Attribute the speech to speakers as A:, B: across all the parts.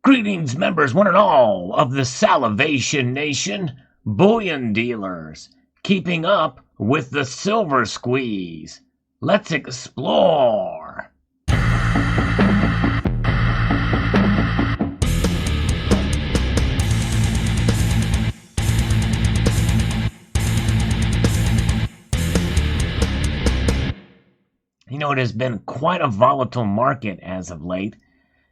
A: Greetings, members, one and all of the Salivation Nation, bullion dealers, keeping up with the silver squeeze. Let's explore. You know, it has been quite a volatile market as of late.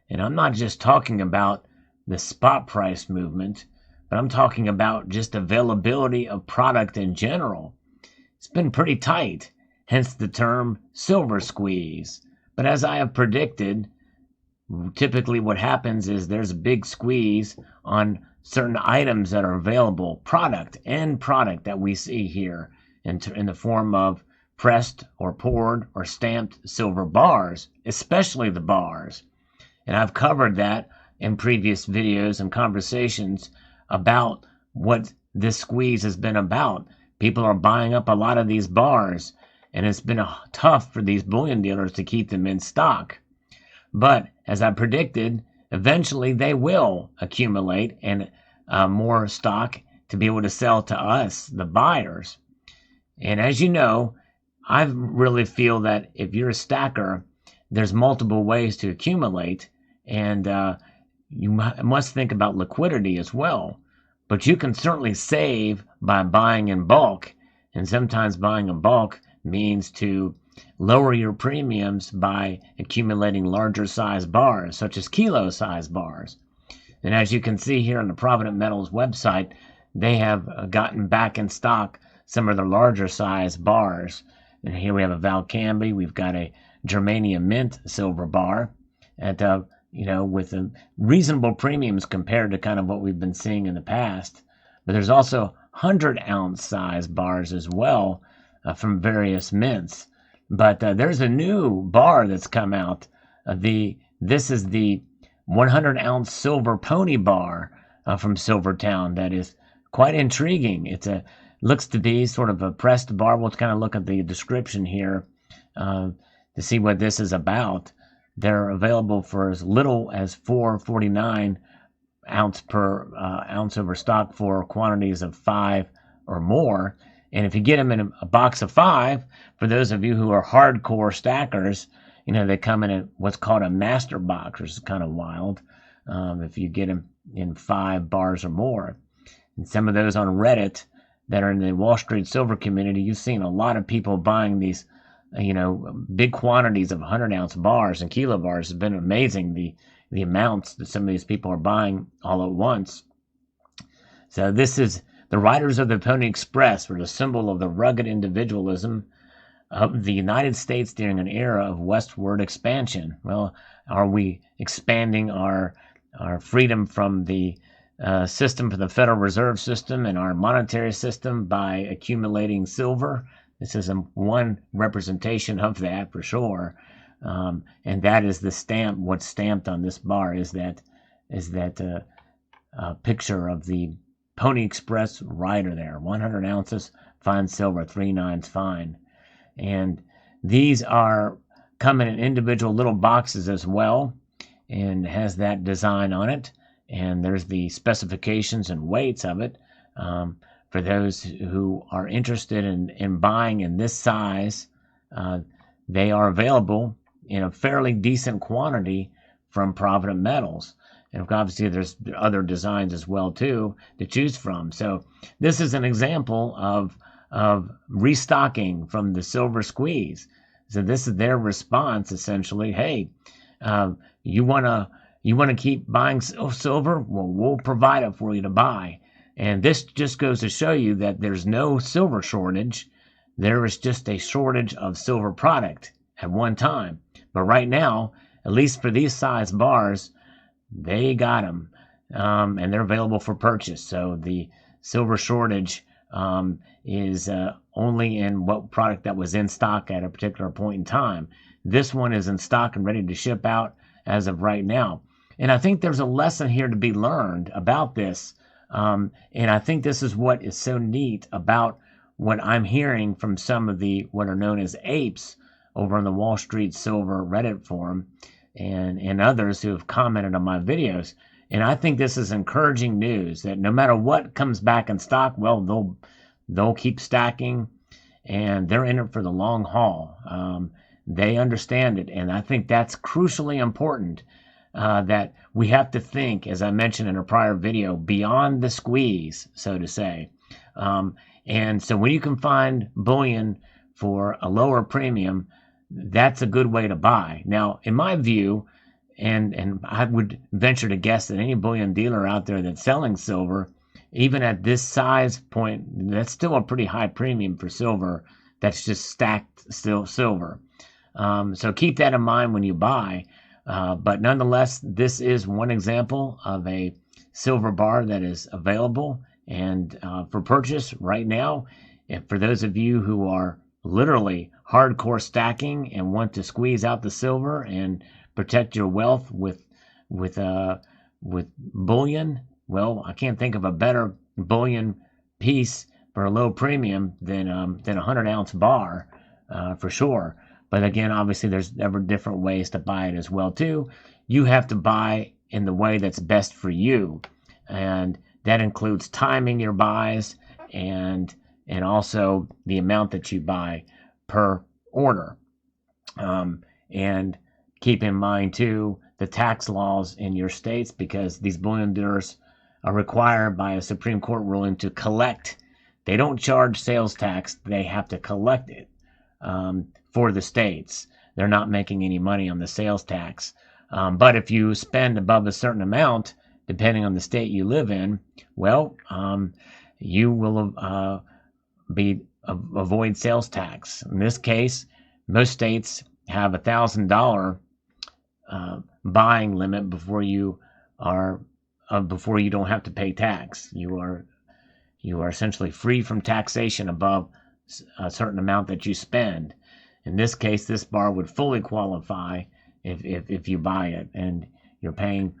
A: And I'm not just talking about the spot price movement, but I'm talking about just availability of product in general. It's been pretty tight, hence the term silver squeeze. But as I have predicted, typically what happens is there's a big squeeze on certain items that are available, end product that we see here in the form of pressed or poured or stamped silver bars, especially the bars. And I've covered that in previous videos and conversations about what this squeeze has been about. People are buying up a lot of these bars, and it's been tough for these bullion dealers to keep them in stock. But as I predicted, eventually they will accumulate and more stock to be able to sell to us, the buyers. And as you know, I really feel that if you're a stacker, there's multiple ways to accumulate. And you must think about liquidity as well. But you can certainly save by buying in bulk. And sometimes buying in bulk means to lower your premiums by accumulating larger size bars, such as kilo size bars. And as you can see here on the Provident Metals website, they have gotten back in stock some of the larger size bars. And here we have a Valcambi. We've got a Germanium Mint silver bar at with reasonable premiums compared to kind of what we've been seeing in the past. But there's also 100-ounce size bars as well from various mints. But there's a new bar that's come out. This is the 100-ounce silver pony bar from Silvertown that is quite intriguing. Looks to be sort of a pressed bar. We'll kind of look at the description here to see what this is about. They're available for as little as $4.49 ounce per ounce over stock for quantities of 5 or more. And if you get them in a box of 5, for those of you who are hardcore stackers, they come in what's called a master box, which is kind of wild if you get them in 5 bars or more. And some of those on Reddit that are in the Wall Street silver community, you've seen a lot of people buying these big quantities of 100-ounce bars and kilo bars. Has been amazing, the amounts that some of these people are buying all at once. So this is the Riders of the Pony Express, were the symbol of the rugged individualism of the United States during an era of westward expansion. Well, are we expanding our freedom from the system, from the Federal Reserve System and our monetary system by accumulating silver? This is one representation of that for sure, and that is the stamp. What's stamped on this bar is that picture of the Pony Express rider there. 100 ounces, fine silver, 3 nines fine, and these are come in individual little boxes as well, and has that design on it. And there's the specifications and weights of it. For those who are interested in buying in this size, they are available in a fairly decent quantity from Provident Metals. And obviously there's other designs as well too to choose from. So this is an example of restocking from the silver squeeze. So this is their response essentially. Hey, you want to keep buying silver? Well, we'll provide it for you to buy. And this just goes to show you that there's no silver shortage. There is just a shortage of silver product at one time. But right now, at least for these size bars, they got them. And they're available for purchase. So the silver shortage is only in what product that was in stock at a particular point in time. This one is in stock and ready to ship out as of right now. And I think there's a lesson here to be learned about this. And I think this is what is so neat about what I'm hearing from some of the what are known as apes over on the Wall Street Silver Reddit forum and others who have commented on my videos. And I think this is encouraging news that no matter what comes back in stock, well, they'll keep stacking, and they're in it for the long haul. They understand it, and I think that's crucially important. That we have to think, as I mentioned in a prior video, beyond the squeeze, so to say. And so when you can find bullion for a lower premium, that's a good way to buy. Now, in my view, and I would venture to guess that any bullion dealer out there that's selling silver, even at this size point, that's still a pretty high premium for silver. That's just stacked still silver. So keep that in mind when you buy. But nonetheless, this is one example of a silver bar that is available and for purchase right now. And for those of you who are literally hardcore stacking and want to squeeze out the silver and protect your wealth with bullion, well, I can't think of a better bullion piece for a low premium than a 100-ounce bar for sure. But again, obviously, there's ever different ways to buy it as well too. You have to buy in the way that's best for you, and that includes timing your buys and also the amount that you buy per order. And keep in mind too the tax laws in your states, because these bullion dealers are required by a Supreme Court ruling to collect. They don't charge sales tax; they have to collect it. For the states. They're not making any money on the sales tax. But if you spend above a certain amount, depending on the state you live in, well, you will avoid sales tax. In this case, most states have $1,000 buying limit before you don't have to pay tax. You are essentially free from taxation above a certain amount that you spend. In this case, this bar would fully qualify if you buy it, and you're paying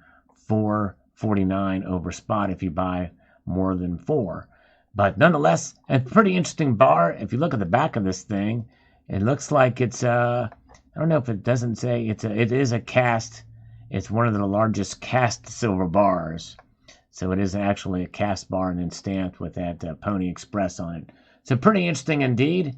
A: $4.49 over spot if you buy more than 4. But nonetheless, a pretty interesting bar. If you look at the back of this thing, it looks like it's I don't know if it doesn't say it is a cast. It's one of the largest cast silver bars, so it is actually a cast bar and then stamped with that Pony Express on it. So pretty interesting indeed.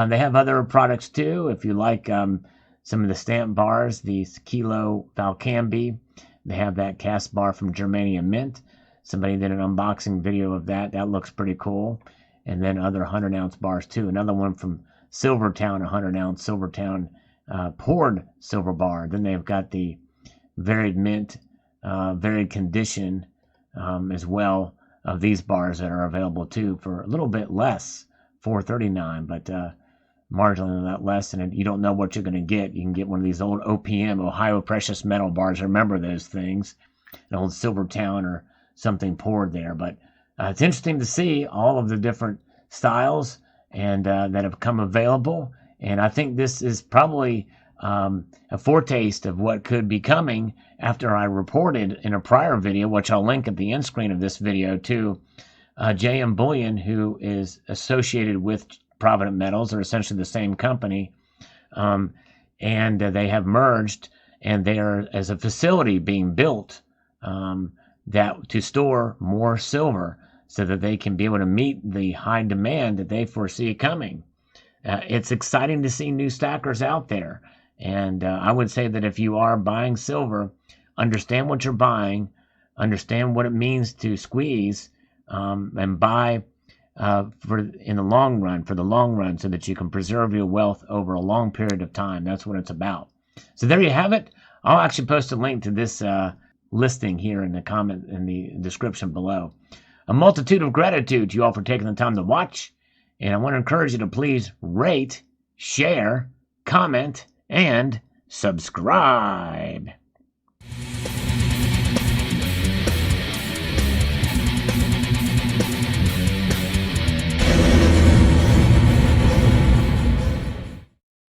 A: They have other products too. If you like some of the stamp bars, the Kilo Valcambi, they have that cast bar from Germanium Mint. Somebody did an unboxing video of that. That looks pretty cool. And then other 100-ounce bars too. Another one from Silvertown, 100-ounce Silvertown poured silver bar. Then they've got the varied mint, varied condition as well of these bars that are available too for a little bit less, $4.39, but marginally less, and you don't know what you're going to get. You can get one of these old OPM, Ohio Precious Metal bars. Remember those things, an old Silvertown or something poured there. But it's interesting to see all of the different styles and that have come available. And I think this is probably a foretaste of what could be coming after I reported in a prior video, which I'll link at the end screen of this video to JM Bullion, who is associated with Provident Metals, are essentially the same company, and they have merged, and they are as a facility being built that to store more silver so that they can be able to meet the high demand that they foresee coming. It's exciting to see new stackers out there, and I would say that if you are buying silver, understand what you're buying, understand what it means to squeeze, and buy for the long run, so that you can preserve your wealth over a long period of time. That's what it's about. So there you have it. I'll actually post a link to this listing here in the description below. A multitude of gratitude to you all for taking the time to watch, and I want to encourage you to please rate, share, comment, and subscribe.